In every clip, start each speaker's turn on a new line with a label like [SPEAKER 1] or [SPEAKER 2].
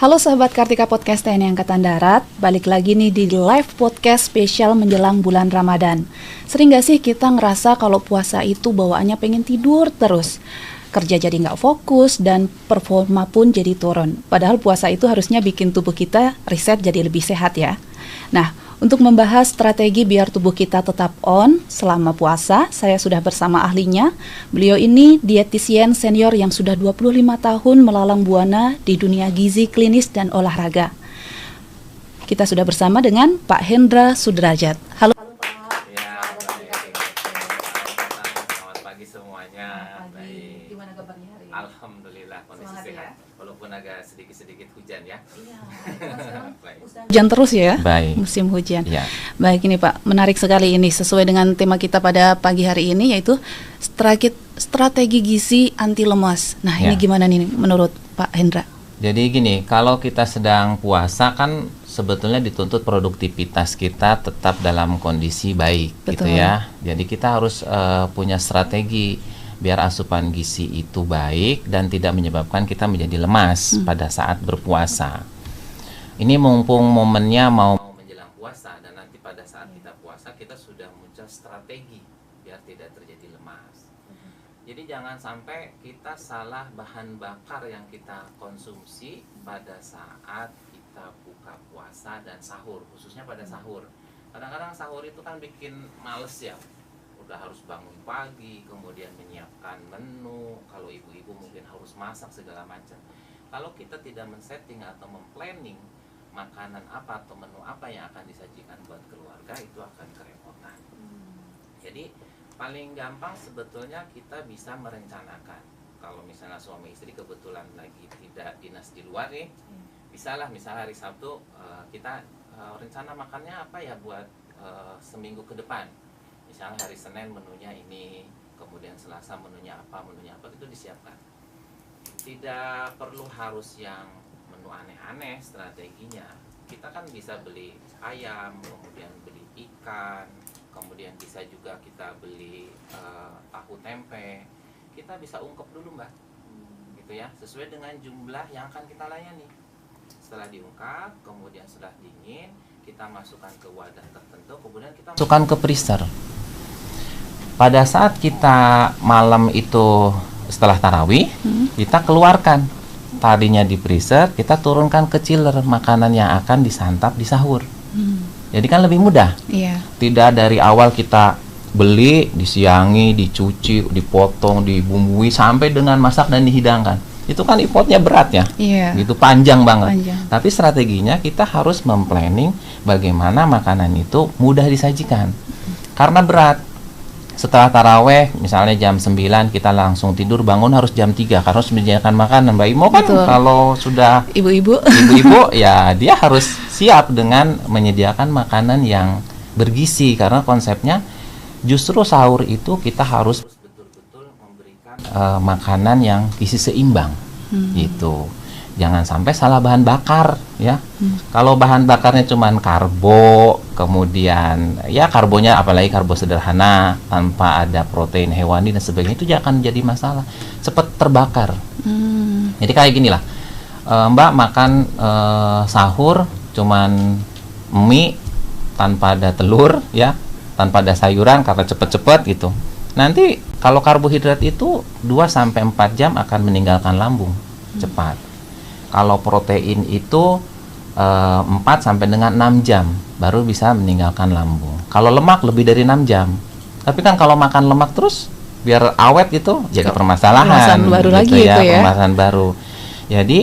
[SPEAKER 1] Halo sahabat Kartika Podcast TNI Angkatan Darat, balik lagi nih di live podcast spesial menjelang bulan Ramadan. Sering gak sih kita ngerasa kalau puasa itu bawaannya pengen tidur terus? Kerja jadi gak fokus dan performa pun jadi turun. Padahal puasa itu harusnya bikin tubuh kita reset jadi lebih sehat ya. Nah, untuk membahas strategi biar tubuh kita tetap on selama puasa, saya sudah bersama ahlinya. Beliau ini dietisien senior yang sudah 25 tahun melalang buana di dunia gizi klinis dan olahraga. Kita sudah bersama dengan Pak Hendra Sudrajat. Halo Pak.
[SPEAKER 2] Ya, baik. Selamat pagi semuanya. Baik.
[SPEAKER 1] Gimana kabarnya hari ini?
[SPEAKER 2] Alhamdulillah kondisi
[SPEAKER 1] Semangat
[SPEAKER 2] sehat.
[SPEAKER 1] ya?
[SPEAKER 2] Walaupun agak sedikit-sedikit hujan ya.
[SPEAKER 1] Iya,
[SPEAKER 2] Baik.
[SPEAKER 1] hujan terus ya?
[SPEAKER 2] Baik.
[SPEAKER 1] Musim hujan.
[SPEAKER 2] Ya.
[SPEAKER 1] Baik ini Pak, menarik sekali ini sesuai dengan tema kita pada pagi hari ini yaitu strategi gizi anti lemas. Nah, ini
[SPEAKER 2] Ya.
[SPEAKER 1] gimana nih menurut Pak Hendra?
[SPEAKER 2] Jadi gini, kalau kita sedang puasa kan sebetulnya dituntut produktivitas kita tetap dalam kondisi baik.
[SPEAKER 1] Betul.
[SPEAKER 2] Gitu ya. Jadi kita harus punya strategi biar asupan gizi itu baik dan tidak menyebabkan kita menjadi lemas pada saat berpuasa. Ini mumpung momennya mau menjelang puasa dan nanti pada saat kita puasa kita sudah muncul strategi biar tidak terjadi lemas. Jadi jangan sampai kita salah bahan bakar yang kita konsumsi pada saat kita buka puasa dan sahur, khususnya pada sahur. Kadang-kadang sahur itu kan bikin males ya. Udah harus bangun pagi, kemudian menyiapkan menu, kalau ibu-ibu mungkin harus masak segala macam. Kalau kita tidak men-setting atau memplanning makanan apa atau menu apa yang akan disajikan buat keluarga, itu akan kerepotan. Jadi paling gampang sebetulnya kita bisa merencanakan. Kalau misalnya suami istri kebetulan lagi tidak dinas di luar nih, bisalah misalnya hari Sabtu kita rencana makannya apa ya buat seminggu ke depan. Misalnya hari Senin menunya ini, kemudian Selasa menunya apa itu disiapkan. Tidak perlu harus yang menu aneh-aneh strateginya. Kita kan bisa beli ayam, kemudian beli ikan, kemudian bisa juga kita beli tahu tempe. Kita bisa ungkep dulu Mbak, gitu ya, sesuai dengan jumlah yang akan kita layani. Setelah diungkap, kemudian setelah dingin, kita masukkan ke wadah tertentu, kemudian kita masukkan ke freezer. Pada saat kita malam itu setelah tarawih, kita keluarkan tadinya di freezer, kita turunkan ke chiller makanan yang akan disantap di sahur. Jadi kan lebih mudah.
[SPEAKER 1] Iya.
[SPEAKER 2] Tidak dari awal kita beli, disiangi, dicuci, dipotong, dibumbui sampai dengan masak dan dihidangkan. Itu kan effort-nya berat ya.
[SPEAKER 1] Iya.
[SPEAKER 2] Gitu panjang banget.
[SPEAKER 1] Panjang.
[SPEAKER 2] Tapi strateginya kita harus memplanning bagaimana makanan itu mudah disajikan. Karena berat. Setelah taraweh misalnya jam 9 kita langsung tidur, bangun harus jam 3 karena harus menyediakan makanan. Mbak Imo kan
[SPEAKER 1] Betul.
[SPEAKER 2] kalau sudah
[SPEAKER 1] Ibu-ibu.
[SPEAKER 2] ya dia harus siap dengan menyediakan makanan yang bergizi, karena konsepnya justru sahur itu kita harus betul-betul memberikan makanan yang gizi seimbang. Gitu. Jangan sampai salah bahan bakar ya. Kalau bahan bakarnya cuman karbo, kemudian ya karbonya apalagi karbo sederhana tanpa ada protein hewani dan sebagainya, itu jangan jadi masalah, cepat terbakar. Jadi kayak gini lah, Mbak makan sahur cuman mie tanpa ada telur ya, tanpa ada sayuran karena cepet-cepet gitu. Nanti kalau karbohidrat itu 2-4 jam akan meninggalkan lambung cepat. Kalau protein itu 4 sampai dengan 6 jam baru bisa meninggalkan lambung. Kalau lemak lebih dari 6 jam. Tapi kan kalau makan lemak terus biar awet itu jadi permasalahan.
[SPEAKER 1] Permasalahan baru
[SPEAKER 2] gitu
[SPEAKER 1] lagi
[SPEAKER 2] ya,
[SPEAKER 1] itu ya.
[SPEAKER 2] permasalahan baru. Jadi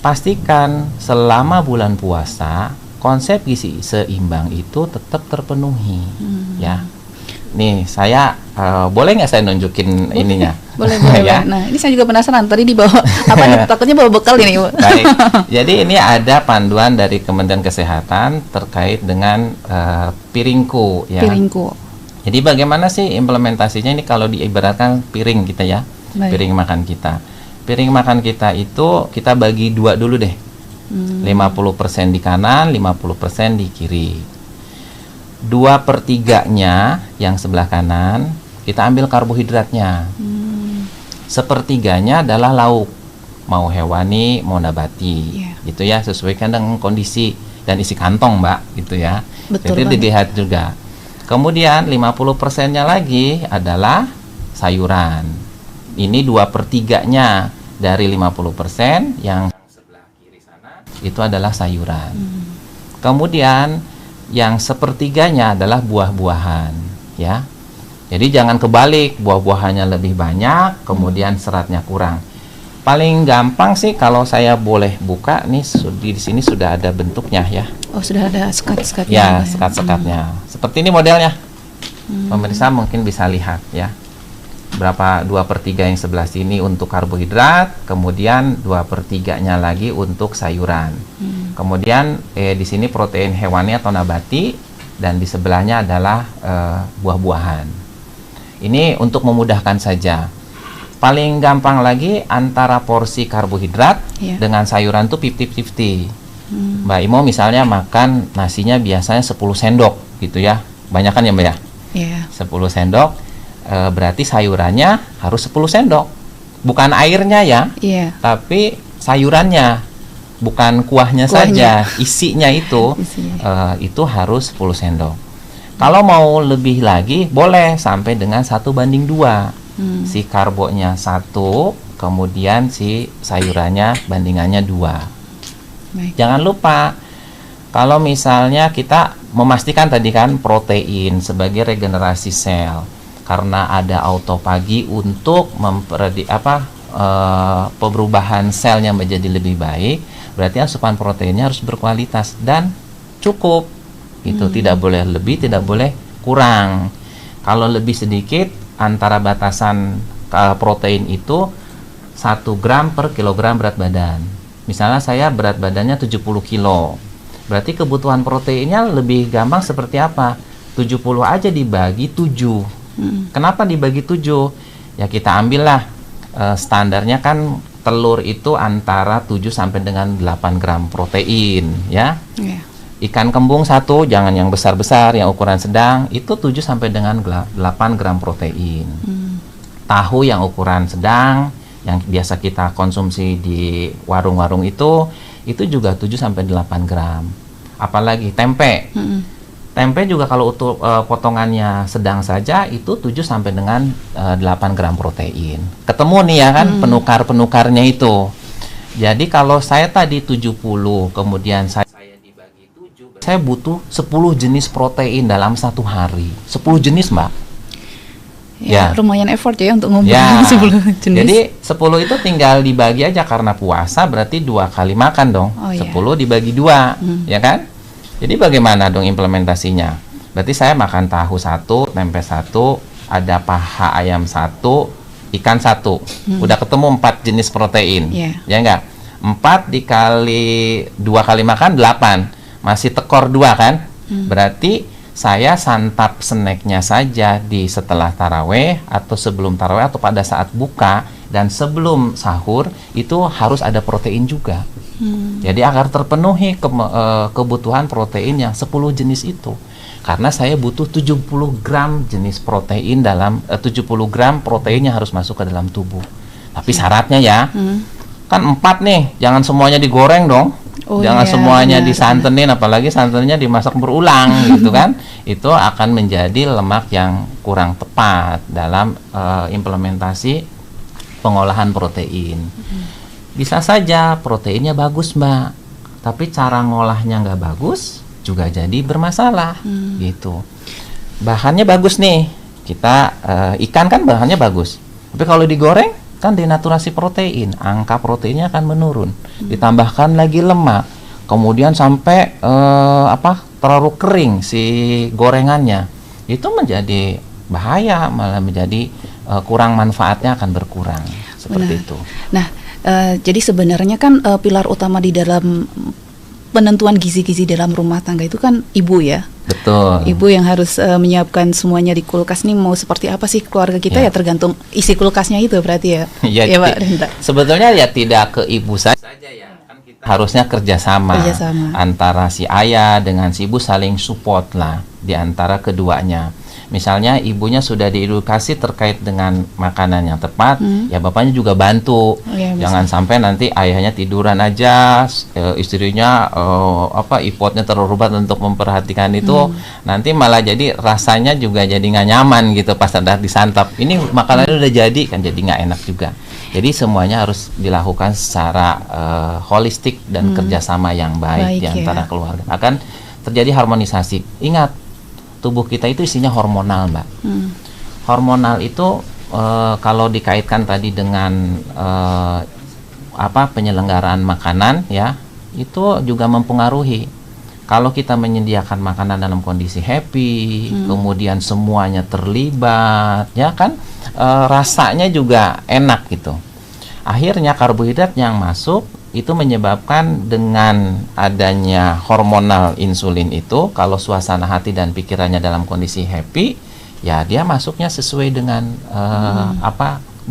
[SPEAKER 2] pastikan selama bulan puasa konsep gizi seimbang itu tetap terpenuhi ya. Nih saya boleh nggak saya nunjukin ininya?
[SPEAKER 1] Boleh.
[SPEAKER 2] Ya.
[SPEAKER 1] Nah, ini saya juga penasaran. Tadi dibawa apa nih? Takutnya bawa bekal ini, Bu.
[SPEAKER 2] Baik. Jadi ini ada panduan dari Kementerian Kesehatan terkait dengan piringku ya.
[SPEAKER 1] Piringku.
[SPEAKER 2] Jadi bagaimana sih implementasinya ini kalau diibaratkan piring kita ya.
[SPEAKER 1] Baik.
[SPEAKER 2] Piring makan kita. Piring makan kita itu kita bagi 2 dulu deh. 50% di kanan, 50% di kiri. 2/3-nya yang sebelah kanan kita ambil karbohidratnya. 1/3-nya adalah lauk. mau hewani, mau nabati, gitu ya, sesuaikan dengan kondisi dan isi kantong, Mbak, gitu ya.
[SPEAKER 1] Betul
[SPEAKER 2] Jadi
[SPEAKER 1] banget.
[SPEAKER 2] dilihat juga. Kemudian 50%-nya lagi adalah sayuran. Ini 2/3-nya dari 50% yang sebelah kiri sana itu adalah sayuran. Kemudian yang 1/3-nya adalah buah-buahan, ya. Jadi jangan kebalik, buah-buahannya lebih banyak, kemudian seratnya kurang. Paling gampang sih kalau saya boleh buka nih, di sini sudah ada bentuknya ya.
[SPEAKER 1] Oh, sudah ada sekat-sekatnya.
[SPEAKER 2] Ya, sekat-sekatnya. Seperti ini modelnya. Pemirsa mungkin bisa lihat ya. Berapa 2/3 yang sebelah sini untuk karbohidrat, kemudian 2/3-nya lagi untuk sayuran. Kemudian di sini protein hewani atau nabati, dan di sebelahnya adalah buah-buahan. Ini untuk memudahkan saja. Paling gampang lagi antara porsi karbohidrat dengan sayuran tuh 50-50. Mbak Imo misalnya makan nasinya biasanya 10 sendok gitu ya. Banyak kan ya Mbak ya? 10 sendok, berarti sayurannya harus 10 sendok. Bukan airnya ya, tapi sayurannya. Bukan kuahnya saja, isinya itu harus 10 sendok. Kalau mau lebih lagi, boleh sampai dengan 1/2. Si karbonya 1, kemudian si sayurannya bandingannya 2. Jangan lupa, kalau misalnya kita memastikan tadi kan protein sebagai regenerasi sel, karena ada autofagi untuk perubahan selnya menjadi lebih baik, berarti asupan proteinnya harus berkualitas dan cukup. Itu tidak boleh lebih, tidak boleh kurang. Kalau lebih sedikit, antara batasan protein itu 1 gram per kilogram berat badan. Misalnya saya berat badannya 70 kilo, berarti kebutuhan proteinnya lebih gampang seperti apa? 70 aja dibagi 7. Kenapa dibagi 7? Ya kita ambillah standarnya kan telur itu antara 7 sampai dengan 8 gram protein ya. Ikan kembung 1, jangan yang besar-besar, yang ukuran sedang, itu 7 sampai dengan 8 gram protein. Tahu yang ukuran sedang, yang biasa kita konsumsi di warung-warung itu juga 7 sampai 8 gram. Apalagi tempe. Tempe juga kalau potongannya sedang saja itu 7 sampai dengan 8 gram protein. Ketemu nih ya kan penukar-penukarnya itu. Jadi kalau saya tadi 70, kemudian saya butuh 10 jenis protein dalam 1 hari. 10 jenis, Mbak.
[SPEAKER 1] Ya, lumayan effort ya untuk ngumpulin 10 jenis.
[SPEAKER 2] Jadi 10 itu tinggal dibagi aja, karena puasa berarti 2 kali makan dong. 10 dibagi 2, ya kan? Jadi bagaimana dong implementasinya? Berarti saya makan tahu 1, tempe 1, ada paha ayam 1, ikan 1. Udah ketemu 4 jenis protein. Ya enggak? 4 dikali 2 kali makan 8. Masih tekor 2 kan? Berarti saya santap snacknya saja di setelah taraweh atau sebelum taraweh atau pada saat buka dan sebelum sahur itu harus ada protein juga. Jadi agar terpenuhi kebutuhan protein yang 10 jenis itu. Karena saya butuh 70 gram jenis protein dalam 70 gram protein yang harus masuk ke dalam tubuh. Tapi syaratnya ya, kan 4 nih, jangan semuanya digoreng dong. Jangan semuanya disantenin, apalagi santannya dimasak berulang gitu kan. Itu akan menjadi lemak yang kurang tepat dalam implementasi pengolahan protein. Bisa saja proteinnya bagus, Mbak, tapi cara ngolahnya nggak bagus juga jadi bermasalah gitu. Bahannya bagus nih, kita ikan kan bahannya bagus, tapi kalau digoreng kan denaturasi protein, angka proteinnya akan menurun. Ditambahkan lagi lemak, kemudian sampai terlalu kering si gorengannya, itu menjadi bahaya, malah menjadi kurang manfaatnya akan berkurang seperti itu.
[SPEAKER 1] Nah, jadi sebenarnya kan pilar utama di dalam penentuan gizi-gizi dalam rumah tangga itu kan ibu ya.
[SPEAKER 2] Betul.
[SPEAKER 1] Ibu yang harus menyiapkan semuanya di kulkas nih, mau seperti apa sih keluarga kita ya tergantung isi kulkasnya itu berarti ya.
[SPEAKER 2] Ya, Pak Renta. Sebetulnya ya tidak ke ibu saja ya, kan kita harusnya kerjasama antara si ayah dengan si ibu, saling support lah di antara keduanya. Misalnya ibunya sudah diedukasi terkait dengan makanan yang tepat, ya bapaknya juga bantu. Jangan sampai nanti ayahnya tiduran aja, istrinya ipotnya terlalu rubat untuk memperhatikan itu, nanti malah jadi rasanya juga jadi nggak nyaman gitu pas ada disantap. Ini makanannya udah jadi kan, jadi nggak enak juga. Jadi semuanya harus dilakukan secara holistik dan kerjasama yang baik di antara keluarga. Akan terjadi harmonisasi. Ingat, tubuh kita itu isinya hormonal, Mbak. Hormonal itu kalau dikaitkan tadi dengan penyelenggaraan makanan, ya, itu juga mempengaruhi. Kalau kita menyediakan makanan dalam kondisi happy, kemudian semuanya terlibat, ya kan, rasanya juga enak gitu. Akhirnya karbohidrat yang masuk itu menyebabkan dengan adanya hormonal insulin itu, kalau suasana hati dan pikirannya dalam kondisi happy, ya dia masuknya sesuai dengan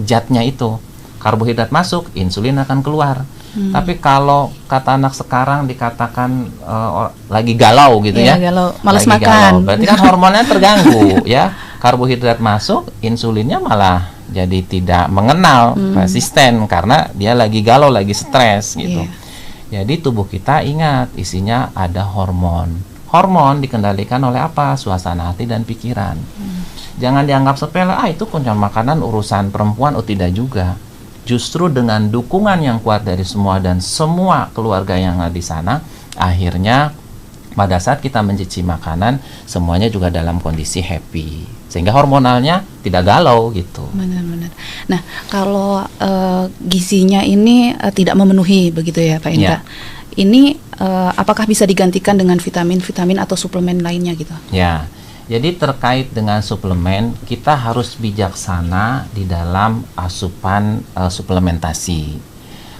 [SPEAKER 2] zatnya itu. Karbohidrat masuk, insulin akan keluar. Tapi kalau kata anak sekarang dikatakan lagi galau gitu ya,
[SPEAKER 1] galau, malas
[SPEAKER 2] lagi
[SPEAKER 1] makan.
[SPEAKER 2] Galau, berarti kan hormonnya terganggu ya. Karbohidrat masuk, insulinnya malah jadi tidak mengenal, resisten karena dia lagi galau, lagi stres gitu. Jadi tubuh kita ingat isinya ada hormon. Hormon dikendalikan oleh apa? Suasana hati dan pikiran. Jangan dianggap sepele, itu kunci makanan urusan perempuan. Oh, tidak juga. Justru dengan dukungan yang kuat dari semua dan semua keluarga yang ada di sana, akhirnya pada saat kita mencicipi makanan, semuanya juga dalam kondisi happy, sehingga hormonalnya tidak galau gitu.
[SPEAKER 1] Benar-benar. Nah, kalau gizinya ini tidak memenuhi begitu ya, Pak Indra. Ini apakah bisa digantikan dengan vitamin-vitamin atau suplemen lainnya gitu?
[SPEAKER 2] Ya. Jadi terkait dengan suplemen, kita harus bijaksana di dalam asupan suplementasi.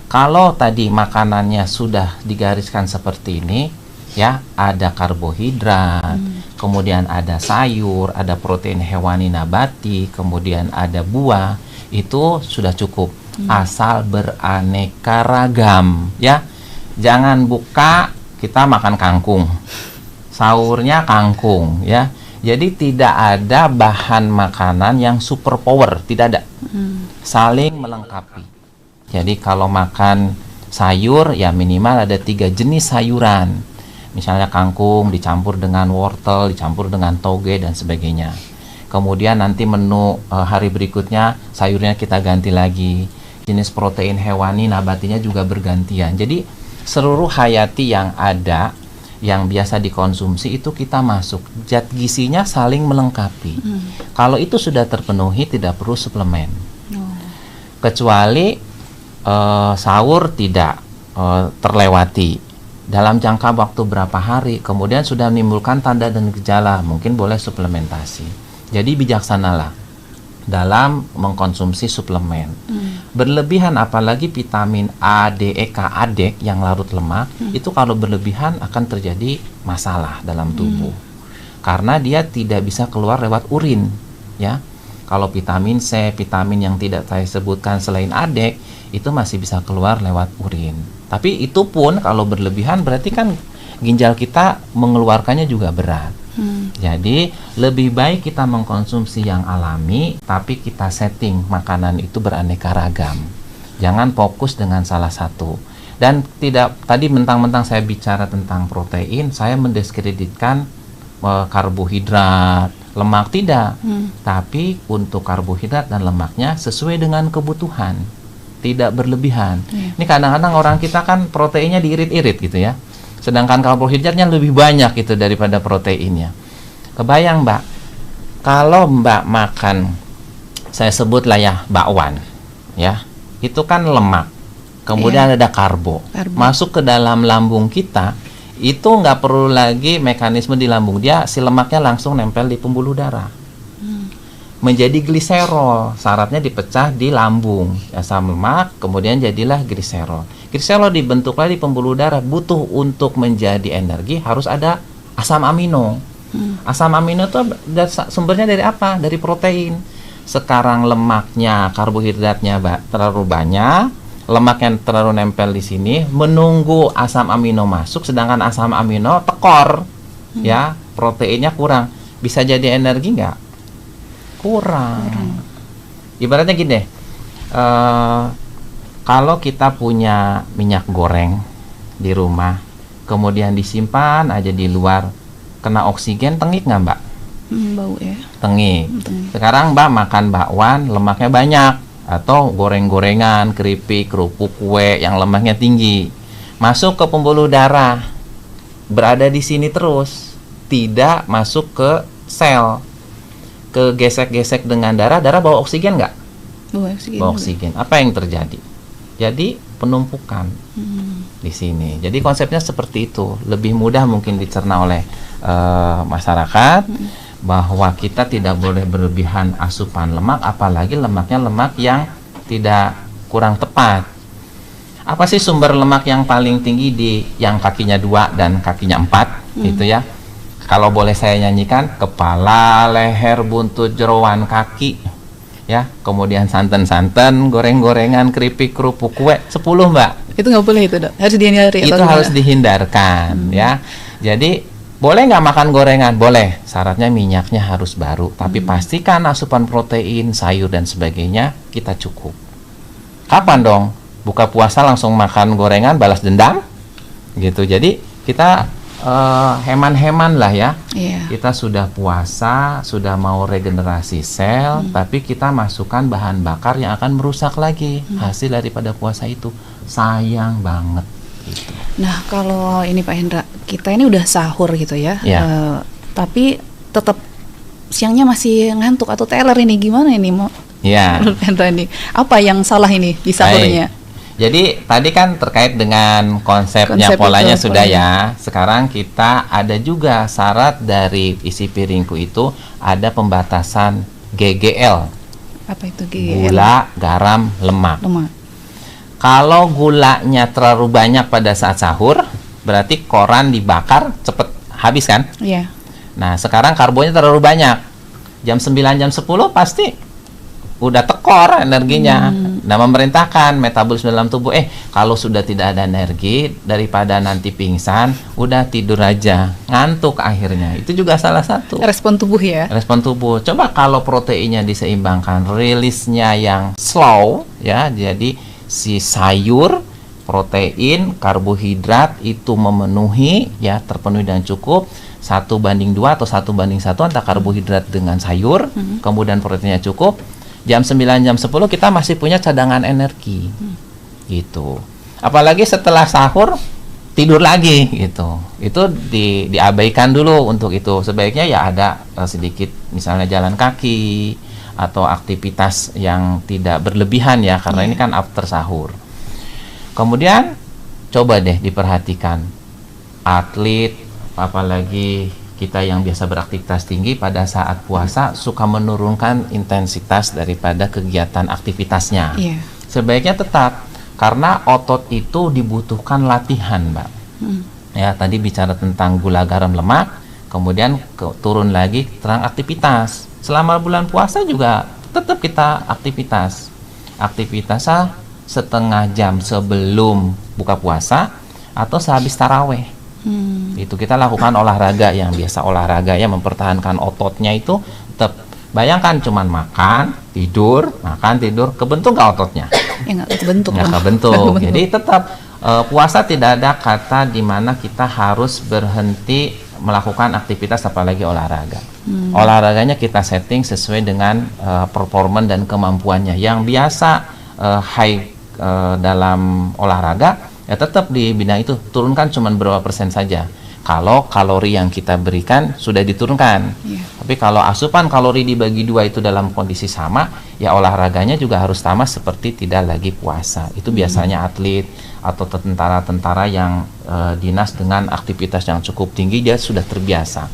[SPEAKER 2] Kalau tadi makanannya sudah digariskan seperti ini, ya, ada karbohidrat, kemudian ada sayur, ada protein hewani nabati, kemudian ada buah, itu sudah cukup. Asal beraneka ragam, ya. Jangan buka kita makan kangkung, sahurnya kangkung, ya. Jadi tidak ada bahan makanan yang super power, tidak ada. Saling melengkapi. Jadi kalau makan sayur, ya minimal ada 3 jenis sayuran. Misalnya kangkung dicampur dengan wortel, dicampur dengan toge dan sebagainya. Kemudian nanti menu hari berikutnya sayurnya kita ganti lagi. Jenis protein hewani nabatinya juga bergantian. Jadi seluruh hayati yang ada, yang biasa dikonsumsi itu kita masuk. Zat gizinya saling melengkapi. Kalau itu sudah terpenuhi, tidak perlu suplemen. Kecuali sahur tidak terlewati dalam jangka waktu berapa hari, kemudian sudah menimbulkan tanda dan gejala, mungkin boleh suplementasi. Jadi bijaksanalah dalam mengkonsumsi suplemen. Berlebihan, apalagi vitamin A, D, E, K, ADEK yang larut lemak, itu kalau berlebihan akan terjadi masalah dalam tubuh. Karena dia tidak bisa keluar lewat urin, ya. Kalau vitamin C, vitamin yang tidak saya sebutkan selain ADEK, itu masih bisa keluar lewat urin. Tapi itu pun kalau berlebihan berarti kan ginjal kita mengeluarkannya juga berat. Jadi lebih baik kita mengkonsumsi yang alami, tapi kita setting makanan itu beraneka ragam. Jangan fokus dengan salah satu. Dan tidak, tadi mentang-mentang saya bicara tentang protein, saya mendiskreditkan karbohidrat, lemak, tidak. Tapi untuk karbohidrat dan lemaknya sesuai dengan kebutuhan, tidak berlebihan. Ini kadang-kadang orang kita kan proteinnya diirit-irit gitu ya. Sedangkan karbohidratnya lebih banyak itu daripada proteinnya. Kebayang, Mbak, kalau Mbak makan, saya sebutlah ya, bakwan, ya, itu kan lemak, kemudian ada karbo, masuk ke dalam lambung kita, itu nggak perlu lagi mekanisme di lambung, dia si lemaknya langsung nempel di pembuluh darah, menjadi gliserol, syaratnya dipecah di lambung, asam lemak, kemudian jadilah gliserol. Gliserol dibentuklah di pembuluh darah, butuh untuk menjadi energi harus ada asam amino. Asam amino itu sumbernya dari apa? Dari protein. Sekarang lemaknya, karbohidratnya terlalu banyak, lemak yang terlalu nempel di sini, menunggu asam amino masuk, sedangkan asam amino tekor, ya, proteinnya kurang. Bisa jadi energi nggak? kurang. Ibaratnya gini deh, kalau kita punya minyak goreng di rumah, kemudian disimpan aja di luar, kena oksigen, tengik nggak Mbak?
[SPEAKER 1] Bau ya.
[SPEAKER 2] Tengik. Sekarang Mbak makan bakwan, lemaknya banyak, atau goreng-gorengan, keripik, kerupuk, kue yang lemaknya tinggi, masuk ke pembuluh darah, berada di sini terus, tidak masuk ke sel, ke gesek-gesek dengan darah bawa oksigen nggak? Bawa oksigen. Apa yang terjadi? Jadi penumpukan di sini. Jadi konsepnya seperti itu. Lebih mudah mungkin dicerna oleh masyarakat bahwa kita tidak boleh berlebihan asupan lemak, apalagi lemaknya lemak yang tidak kurang tepat. Apa sih sumber lemak yang paling tinggi di yang kakinya 2 dan kakinya 4 gitu ya? Kalau boleh saya nyanyikan, kepala, leher, buntut, jeroan kaki, ya. Kemudian santan-santan, goreng-gorengan, keripik, kerupuk, kue, 10 Mbak.
[SPEAKER 1] Itu nggak boleh itu, Dok? Harus dihindari.
[SPEAKER 2] Itu harus dihindarkan, ya. Jadi boleh nggak makan gorengan? Boleh. Syaratnya minyaknya harus baru. Tapi pastikan asupan protein, sayur dan sebagainya kita cukup. Kapan dong? Buka puasa langsung makan gorengan, balas dendam, gitu. Jadi kita heman-heman lah ya. Kita sudah puasa, sudah mau regenerasi sel, tapi kita masukkan bahan bakar yang akan merusak lagi hasil daripada puasa itu. Sayang banget. Gitu.
[SPEAKER 1] Nah, kalau ini Pak Hendra, kita ini udah sahur gitu ya, tapi tetap siangnya masih ngantuk atau teler ini, gimana ini mau? Menurut Hendra ini, apa yang salah ini di sahurnya?
[SPEAKER 2] Jadi tadi kan terkait dengan konsepnya, polanya itu, sudah ya. Sekarang kita ada juga syarat dari isi piringku itu ada pembatasan GGL.
[SPEAKER 1] Apa itu GGL?
[SPEAKER 2] Gula, garam, lemak. Kalau gulanya terlalu banyak pada saat sahur, berarti koran dibakar cepet habis kan?
[SPEAKER 1] Iya.
[SPEAKER 2] Nah, sekarang karbonya terlalu banyak. Jam 9, jam 10 pasti udah tekor energinya. Nah, memerintahkan metabolisme dalam tubuh, kalau sudah tidak ada energi, daripada nanti pingsan, udah tidur aja. Ngantuk akhirnya. Itu juga salah satu.
[SPEAKER 1] Respon tubuh ya?
[SPEAKER 2] Respon tubuh. Coba kalau proteinnya diseimbangkan, rilisnya yang slow, ya, jadi si sayur, protein, karbohidrat itu memenuhi, ya, terpenuhi dan cukup 1:2 atau 1:1 antara karbohidrat dengan sayur, kemudian proteinnya cukup. Jam 9, jam 10 kita masih punya cadangan energi, gitu. Apalagi setelah sahur tidur lagi, gitu. Itu diabaikan dulu untuk itu. Sebaiknya ya ada sedikit, misalnya jalan kaki, atau aktivitas yang tidak berlebihan ya, karena ini kan after sahur. Kemudian coba deh diperhatikan atlet, apalagi kita yang biasa beraktivitas tinggi pada saat puasa suka menurunkan intensitas daripada kegiatan aktivitasnya. Sebaiknya tetap, karena otot itu dibutuhkan latihan, Mbak. Ya, tadi bicara tentang gula, garam, lemak, kemudian turun lagi terang aktivitas. Selama bulan puasa juga tetap kita aktivitasnya setengah jam sebelum buka puasa atau sehabis taraweh. Itu kita lakukan olahraga yang biasa olahraga ya, mempertahankan ototnya itu tetap. Bayangkan cuman makan tidur, kebentuk nggak ototnya? Ya nggak kebentuk. Jadi tetap puasa tidak ada kata di mana kita harus berhenti melakukan aktivitas apalagi olahraga. Olahraganya kita setting sesuai dengan performa dan kemampuannya. Yang biasa high dalam olahraga ya tetap di bidang itu turunkan cuma berapa persen saja. Kalau kalori yang kita berikan sudah diturunkan. Tapi kalau asupan kalori dibagi 2 itu dalam kondisi sama, ya olahraganya juga harus sama seperti tidak lagi puasa. Itu biasanya atlet atau tentara-tentara yang dinas dengan aktivitas yang cukup tinggi, dia sudah terbiasa.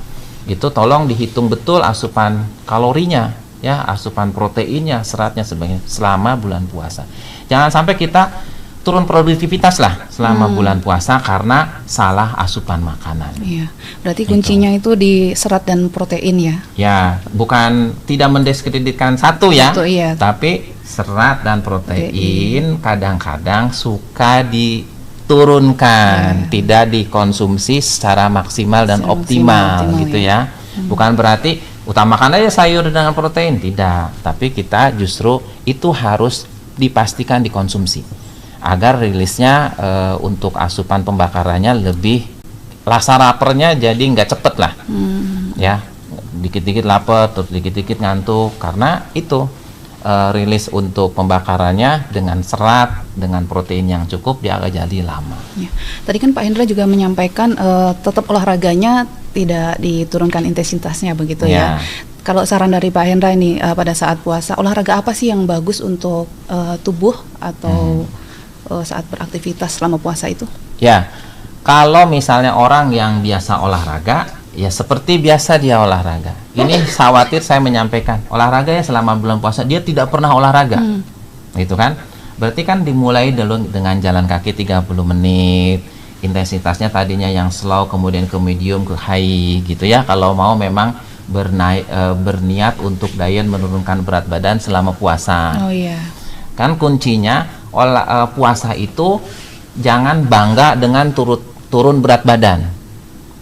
[SPEAKER 2] Itu tolong dihitung betul asupan kalorinya, ya, asupan proteinnya, seratnya sebagainya selama bulan puasa. Jangan sampai kita turun produktivitas lah selama bulan puasa karena salah asupan makanan. Iya,
[SPEAKER 1] berarti kuncinya itu di serat dan protein ya?
[SPEAKER 2] Ya, bukan tidak mendiskreditkan satu ya, tapi serat dan protein kadang-kadang suka diturunkan, tidak dikonsumsi secara maksimal dan optimal gitu ya. Bukan berarti utamakan aja sayur dengan protein, tidak. Tapi kita justru itu harus dipastikan dikonsumsi agar rilisnya untuk asupan pembakarannya lebih, rasa laparnya jadi nggak cepet lah. Ya, dikit-dikit lapar, terus dikit-dikit ngantuk, karena itu rilis untuk pembakarannya dengan serat, dengan protein yang cukup, dia akan jadi lama.
[SPEAKER 1] Ya. Tadi kan Pak Hendra juga menyampaikan tetap olahraganya tidak diturunkan intensitasnya begitu ya. Kalau saran dari Pak Hendra ini pada saat puasa, olahraga apa sih yang bagus untuk tubuh atau saat beraktivitas selama puasa itu?
[SPEAKER 2] Ya, kalau misalnya orang yang biasa olahraga, ya seperti biasa dia olahraga. Ini khawatir saya menyampaikan, olahraga ya selama bulan puasa, dia tidak pernah olahraga. Gitu kan? Berarti kan dimulai dulu dengan jalan kaki 30 menit, intensitasnya tadinya yang slow, kemudian ke medium, ke high gitu ya. Kalau mau memang berniat untuk diet menurunkan berat badan selama puasa.
[SPEAKER 1] Oh iya.
[SPEAKER 2] Kan kuncinya puasa itu jangan bangga dengan turun berat badan.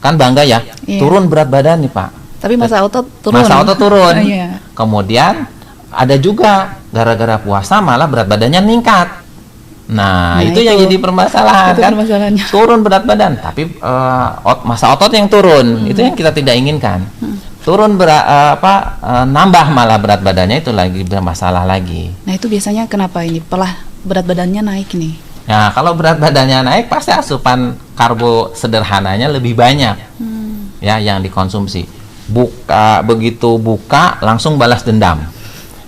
[SPEAKER 2] Kan bangga ya, turun berat badan nih Pak.
[SPEAKER 1] Tapi masa otot turun.
[SPEAKER 2] Masa otot turun.
[SPEAKER 1] Iya.
[SPEAKER 2] Kemudian ada juga gara-gara puasa malah berat badannya meningkat. Nah, itu yang jadi permasalahan kan. Turun berat badan, tapi masa otot yang turun, itu yang kita tidak inginkan. Turun nambah malah berat badannya, itu lagi bermasalah lagi.
[SPEAKER 1] Nah, itu biasanya kenapa ini? Berat badannya naik nih.
[SPEAKER 2] Nah, kalau berat badannya naik pasti asupan karbo sederhananya lebih banyak. Ya, yang dikonsumsi. Begitu buka langsung balas dendam.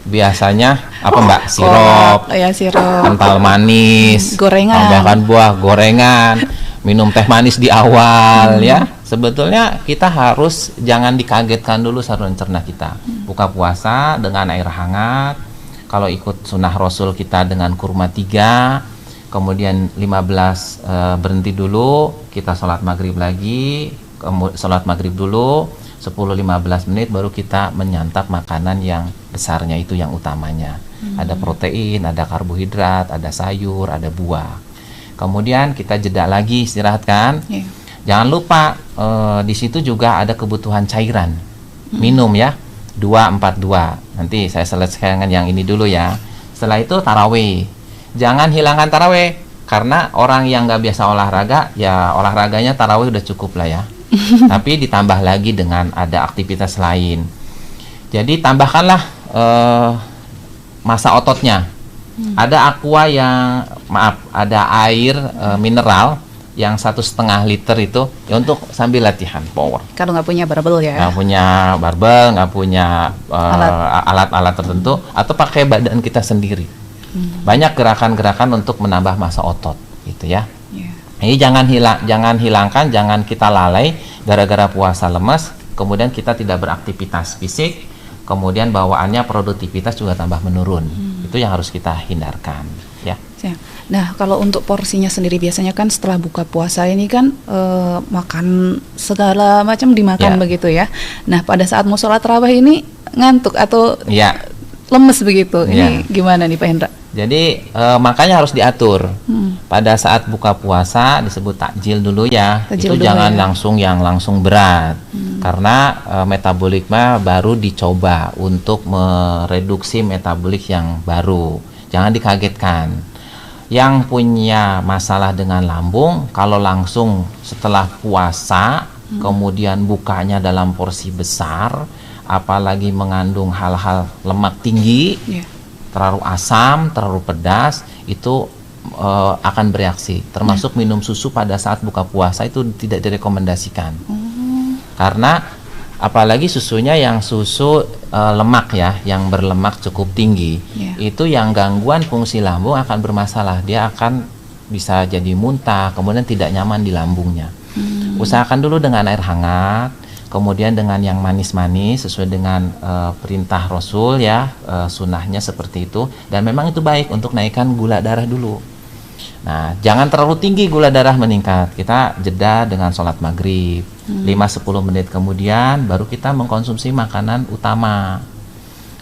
[SPEAKER 2] Biasanya apa Mbak? Sirup,
[SPEAKER 1] sirup,
[SPEAKER 2] kental manis,
[SPEAKER 1] gorengan,
[SPEAKER 2] tambahkan buah, gorengan, minum teh manis di awal ya. Sebetulnya kita harus jangan dikagetkan dulu saluran cerna kita. Buka puasa dengan air hangat. Kalau ikut sunnah Rasul kita dengan kurma 3, kemudian 15 berhenti dulu, kita sholat maghrib lagi, sholat maghrib dulu 10-15 menit baru kita menyantap makanan yang besarnya, itu yang utamanya. Ada protein, ada karbohidrat, ada sayur, ada buah. Kemudian kita jeda lagi, istirahat kan. Jangan lupa di situ juga ada kebutuhan cairan. Minum ya, 2-4-2. Nanti saya selesaikan yang ini dulu ya. Setelah itu tarawih. Jangan hilangkan tarawih, karena orang yang nggak biasa olahraga, ya olahraganya tarawih udah cukup lah ya. Tapi ditambah lagi dengan ada aktivitas lain. Jadi tambahkanlah masa ototnya. Ada aqua ada air mineral yang 1,5 liter itu ya untuk sambil latihan power.
[SPEAKER 1] Kalau nggak punya barbel ya.
[SPEAKER 2] Nggak punya barbel, nggak punya alat-alat tertentu, atau pakai badan kita sendiri. Banyak gerakan-gerakan untuk menambah masa otot, gitu ya. Ini jangan hilangkan, jangan kita lalai gara-gara puasa lemas, kemudian kita tidak beraktivitas fisik, kemudian bawaannya produktivitas juga tambah menurun. Itu yang harus kita hindarkan, ya.
[SPEAKER 1] Nah, kalau untuk porsinya sendiri biasanya kan setelah buka puasa ini kan makan segala macam dimakan begitu ya. Nah, pada saat mau sholat tarawih ini ngantuk atau lemes begitu. Ini gimana nih Pak Hendra?
[SPEAKER 2] Jadi makanya harus diatur. Pada saat buka puasa disebut takjil dulu ya. Itu jangan langsung berat. Karena metaboliknya baru dicoba untuk mereduksi metabolik yang baru. Jangan dikagetkan. Yang punya masalah dengan lambung, kalau langsung setelah puasa kemudian bukanya dalam porsi besar, apalagi mengandung hal-hal lemak tinggi, terlalu asam, terlalu pedas, itu akan bereaksi. Termasuk minum susu pada saat buka puasa itu tidak direkomendasikan. Karena apalagi susunya yang susu lemak ya, yang berlemak cukup tinggi, itu yang gangguan fungsi lambung akan bermasalah. Dia akan bisa jadi muntah, kemudian tidak nyaman di lambungnya. Usahakan dulu dengan air hangat, kemudian dengan yang manis-manis sesuai dengan perintah Rasul ya, sunnahnya seperti itu. Dan memang itu baik untuk naikkan gula darah dulu. Nah, jangan terlalu tinggi gula darah meningkat. Kita jeda dengan sholat maghrib 5-10 menit kemudian baru kita mengkonsumsi makanan utama.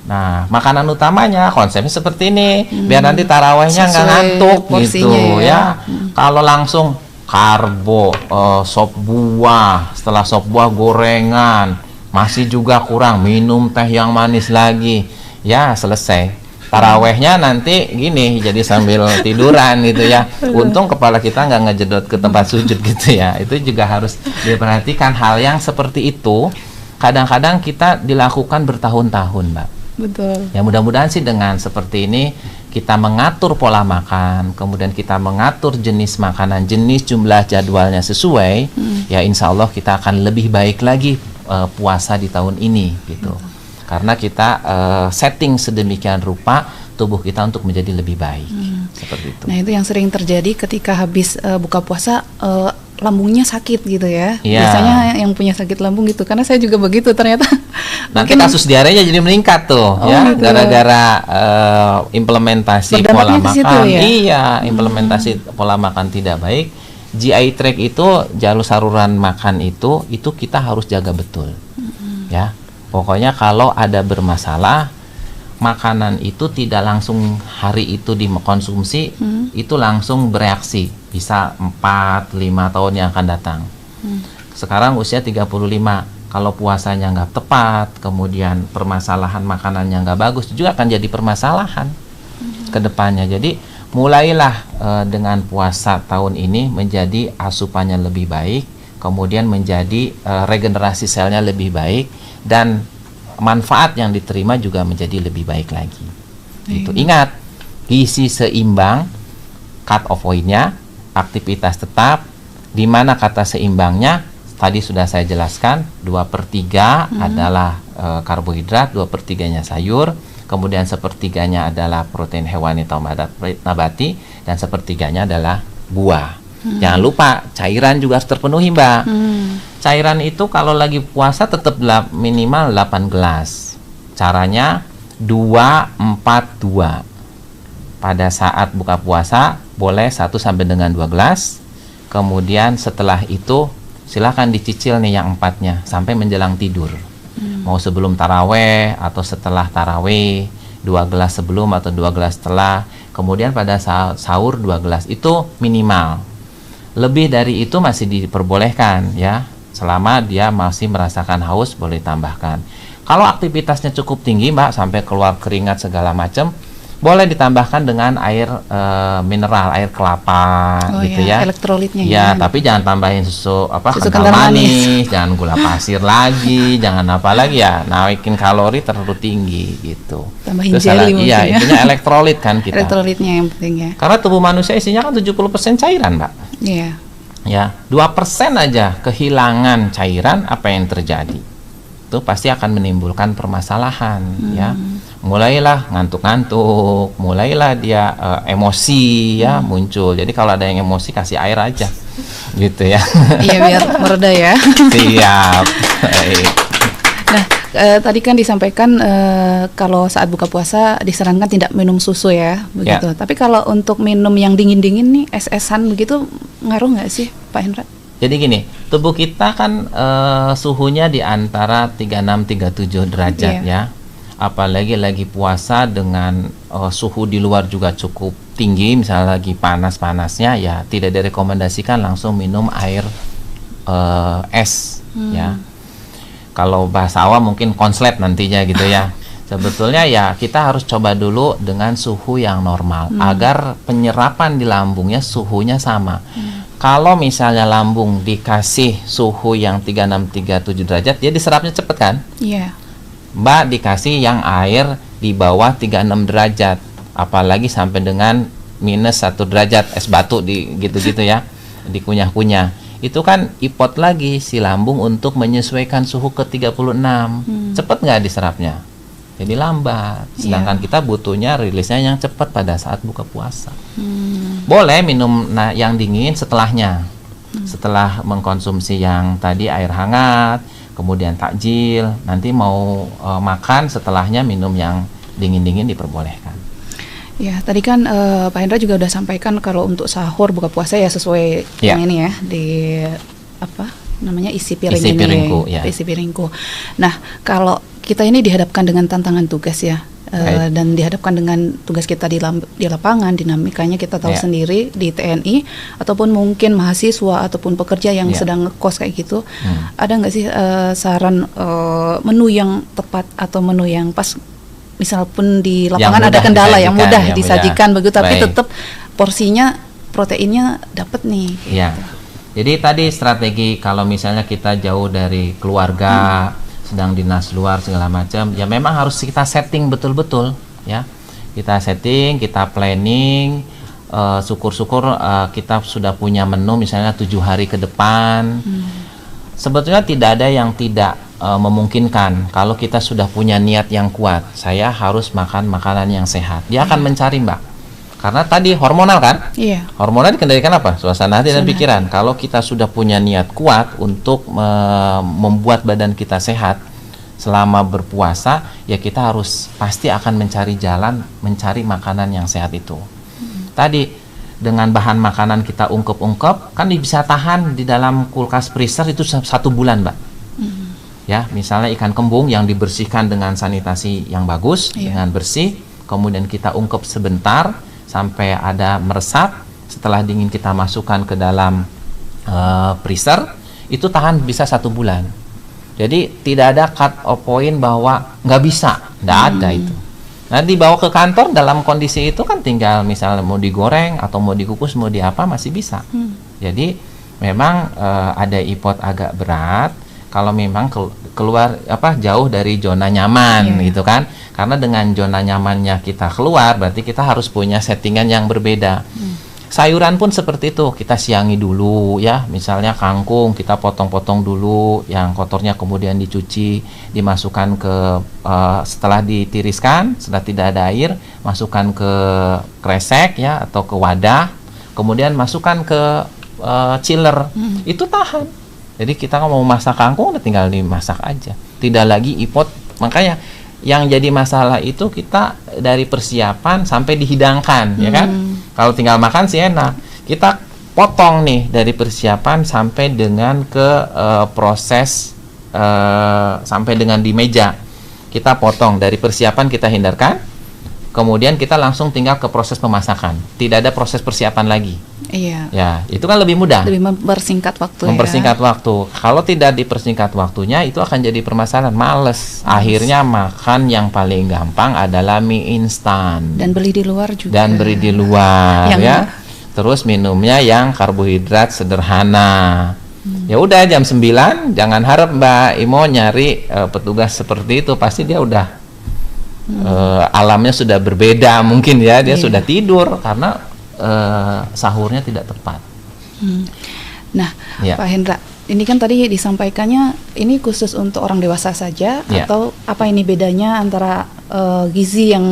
[SPEAKER 2] Nah, makanan utamanya konsepnya seperti ini, biar nanti tarawihnya nggak ngantuk gitu ya. Kalau langsung karbo, sop buah, setelah sop buah gorengan, masih juga kurang, minum teh yang manis lagi, ya selesai. Tarawehnya nanti gini, jadi sambil tiduran gitu ya. Untung kepala kita nggak ngejedot ke tempat sujud gitu ya. Itu juga harus diperhatikan. Hal yang seperti itu kadang-kadang kita dilakukan bertahun-tahun, Mbak.
[SPEAKER 1] Betul.
[SPEAKER 2] Ya mudah-mudahan sih dengan seperti ini kita mengatur pola makan, kemudian kita mengatur jenis makanan, jenis jumlah jadwalnya sesuai, ya insya Allah kita akan lebih baik lagi puasa di tahun ini gitu. Karena kita setting sedemikian rupa tubuh kita untuk menjadi lebih baik, seperti itu.
[SPEAKER 1] Nah itu yang sering terjadi ketika habis buka puasa, lambungnya sakit gitu ya. Biasanya yang punya sakit lambung gitu, karena saya juga begitu ternyata.
[SPEAKER 2] Nanti kasus diarenya jadi meningkat tuh, ya gitu. Gara-gara implementasi pola makan. Ya? Iya, implementasi pola makan tidak baik. GI tract itu, jalur saluran makan itu kita harus jaga betul, ya. Pokoknya kalau ada bermasalah, makanan itu tidak langsung hari itu dikonsumsi, itu langsung bereaksi. Bisa 4-5 tahun yang akan datang. Sekarang usia 35, kalau puasanya nggak tepat, kemudian permasalahan makanannya nggak bagus, juga akan jadi permasalahan ke depannya. Jadi mulailah dengan puasa tahun ini menjadi asupannya lebih baik, kemudian menjadi regenerasi selnya lebih baik, dan manfaat yang diterima juga menjadi lebih baik lagi. Gitu. Ingat, gizi seimbang, cut off point-nya, aktivitas tetap, di mana kata seimbangnya tadi sudah saya jelaskan, 2/3 adalah karbohidrat, 2/3-nya sayur, kemudian 1/3-nya adalah protein hewani atau nabati, dan 1/3-nya adalah buah. Jangan lupa cairan juga harus terpenuhi, Mbak. Cairan itu kalau lagi puasa tetap minimal 8 gelas. Caranya 2-4-2. Pada saat buka puasa boleh 1 sampai dengan 2 gelas. Kemudian setelah itu silahkan dicicil nih yang 4-nya sampai menjelang tidur. Mau sebelum taraweh atau setelah taraweh, 2 gelas sebelum atau 2 gelas setelah. Kemudian pada saat sahur 2 gelas itu minimal. Lebih dari itu masih diperbolehkan ya, selama dia masih merasakan haus boleh tambahkan. Kalau aktivitasnya cukup tinggi, Mbak, sampai keluar keringat segala macam, boleh ditambahkan dengan air mineral, air kelapa gitu ya.
[SPEAKER 1] Elektrolitnya
[SPEAKER 2] ya. Tapi jangan tambahin susu kental manis, jangan gula pasir lagi, jangan apa lagi ya, naikin kalori terlalu tinggi gitu.
[SPEAKER 1] Tambahin jelly mungkin ya.
[SPEAKER 2] Intinya elektrolit kan kita.
[SPEAKER 1] Elektrolitnya yang penting ya.
[SPEAKER 2] Karena tubuh manusia isinya kan 70% cairan, Mbak.
[SPEAKER 1] Iya.
[SPEAKER 2] Ya, 2% aja kehilangan cairan, apa yang terjadi? Itu pasti akan menimbulkan permasalahan ya. Mulailah ngantuk-ngantuk, mulailah dia emosi ya muncul. Jadi kalau ada yang emosi kasih air aja. Gitu ya.
[SPEAKER 1] Iya, biar mereda ya.
[SPEAKER 2] Siap.
[SPEAKER 1] Nah, tadi kan disampaikan kalau saat buka puasa disarankan tidak minum susu ya, begitu. Tapi kalau untuk minum yang dingin-dingin nih, es-esan begitu, ngaruh nggak sih, Pak Hendra?
[SPEAKER 2] Jadi gini, tubuh kita kan suhunya di antara 36-37 derajat ya. Apalagi lagi puasa dengan suhu di luar juga cukup tinggi, misalnya lagi panas-panasnya, ya tidak direkomendasikan langsung minum air es ya. Kalau bahasa awam mungkin konslet nantinya gitu ya. Sebetulnya ya kita harus coba dulu dengan suhu yang normal agar penyerapan di lambungnya suhunya sama. Kalau misalnya lambung dikasih suhu yang 36-37 derajat, dia diserapnya cepet kan?
[SPEAKER 1] Iya.
[SPEAKER 2] Mbak dikasih yang air di bawah 36 derajat, apalagi sampai dengan minus 1 derajat, es batu di gitu-gitu ya, dikunyah-kunyah. Itu kan ipot lagi si lambung untuk menyesuaikan suhu ke 36. Cepet nggak diserapnya? Jadi lambat. Sedangkan kita butuhnya rilisnya yang cepat pada saat buka puasa. Boleh minum yang dingin setelahnya. Setelah mengkonsumsi yang tadi air hangat, kemudian takjil, nanti mau makan setelahnya minum yang dingin-dingin diperbolehkan.
[SPEAKER 1] Ya, tadi kan Pak Hendra juga udah sampaikan kalau untuk sahur buka puasa ya sesuai yang ini ya, di apa namanya isi piring
[SPEAKER 2] isi piringku,
[SPEAKER 1] isi piringku. Nah, kalau kita ini dihadapkan dengan tantangan tugas ya, dan dihadapkan dengan tugas kita di lapangan, dinamikanya kita tahu sendiri di TNI ataupun mungkin mahasiswa ataupun pekerja yang sedang ngekos kayak gitu, ada nggak sih saran menu yang tepat atau menu yang pas, misal pun di lapangan ada kendala yang mudah disajikan begitu, tapi tetap porsinya proteinnya dapat nih.
[SPEAKER 2] Iya.
[SPEAKER 1] Gitu.
[SPEAKER 2] Jadi tadi strategi kalau misalnya kita jauh dari keluarga, sedang dinas luar segala macam, ya memang harus kita setting betul-betul ya. Kita setting, kita planning, syukur-syukur kita sudah punya menu misalnya 7 hari ke depan. Sebetulnya tidak ada yang tidak memungkinkan kalau kita sudah punya niat yang kuat. Saya harus makan makanan yang sehat. Dia akan mencari, Mbak. Karena tadi hormonal kan?
[SPEAKER 1] Iya.
[SPEAKER 2] Hormonal dikendalikan apa? Suasana hati dan pikiran. Kalau kita sudah punya niat kuat untuk membuat badan kita sehat selama berpuasa, ya kita harus pasti akan mencari jalan, mencari makanan yang sehat itu. Tadi dengan bahan makanan kita ungkep-ungkep, kan bisa tahan di dalam kulkas freezer itu 1 bulan, Mbak. Ya, misalnya ikan kembung yang dibersihkan dengan sanitasi yang bagus, dengan bersih, kemudian kita ungkep sebentar sampai ada meresap, setelah dingin kita masukkan ke dalam freezer, itu tahan bisa 1 bulan. Jadi tidak ada cut off point bahwa nggak bisa, nggak ada itu. Nah, dibawa ke kantor dalam kondisi itu kan tinggal misalnya mau digoreng atau mau dikukus mau diapa masih bisa. Jadi memang ada ipot agak berat kalau memang keluar jauh dari zona nyaman gitu kan. Karena dengan zona nyamannya kita keluar berarti kita harus punya settingan yang berbeda. Sayuran pun seperti itu, kita siangi dulu ya, misalnya kangkung kita potong-potong dulu, yang kotornya kemudian dicuci, dimasukkan ke setelah ditiriskan, setelah tidak ada air, masukkan ke kresek ya atau ke wadah, kemudian masukkan ke chiller, itu tahan. Jadi kita mau masak kangkung udah tinggal dimasak aja, tidak lagi ipot. Makanya yang jadi masalah itu kita dari persiapan sampai dihidangkan, ya kan? Kalau tinggal makan sih enak. Kita potong nih dari persiapan sampai dengan ke proses sampai dengan di meja. Kita potong dari persiapan, kita hindarkan. Kemudian kita langsung tinggal ke proses pemasakan. Tidak ada proses persiapan lagi.
[SPEAKER 1] Iya.
[SPEAKER 2] Ya, itu kan lebih mudah.
[SPEAKER 1] Lebih mempersingkat waktu.
[SPEAKER 2] Mempersingkat waktu. Kalau tidak dipersingkat waktunya, itu akan jadi permasalahan. Males. Akhirnya makan yang paling gampang adalah mie instan.
[SPEAKER 1] Dan beli di luar juga.
[SPEAKER 2] Dan beli di luar, ya. Terus minumnya yang karbohidrat sederhana. Ya udah jam 9, jangan harap Mbak Imo nyari petugas seperti itu. Pasti dia udah alamnya sudah berbeda mungkin ya, dia sudah tidur karena sahurnya tidak tepat.
[SPEAKER 1] Nah, Pak Hendra, ini kan tadi disampaikannya ini khusus untuk orang dewasa saja atau apa ini bedanya antara gizi yang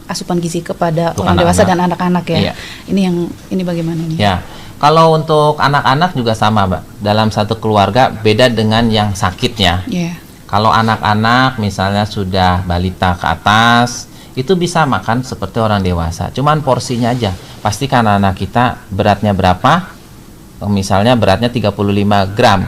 [SPEAKER 1] asupan gizi kepada untuk orang dewasa dan anak-anak ya? Ini bagaimana nih?
[SPEAKER 2] Ya, kalau untuk anak-anak juga sama, Mbak. Dalam satu keluarga beda dengan yang sakitnya. Kalau anak-anak misalnya sudah balita ke atas, itu bisa makan seperti orang dewasa. Cuman porsinya aja. Pastikan anak kita beratnya berapa? Misalnya beratnya 35 gram.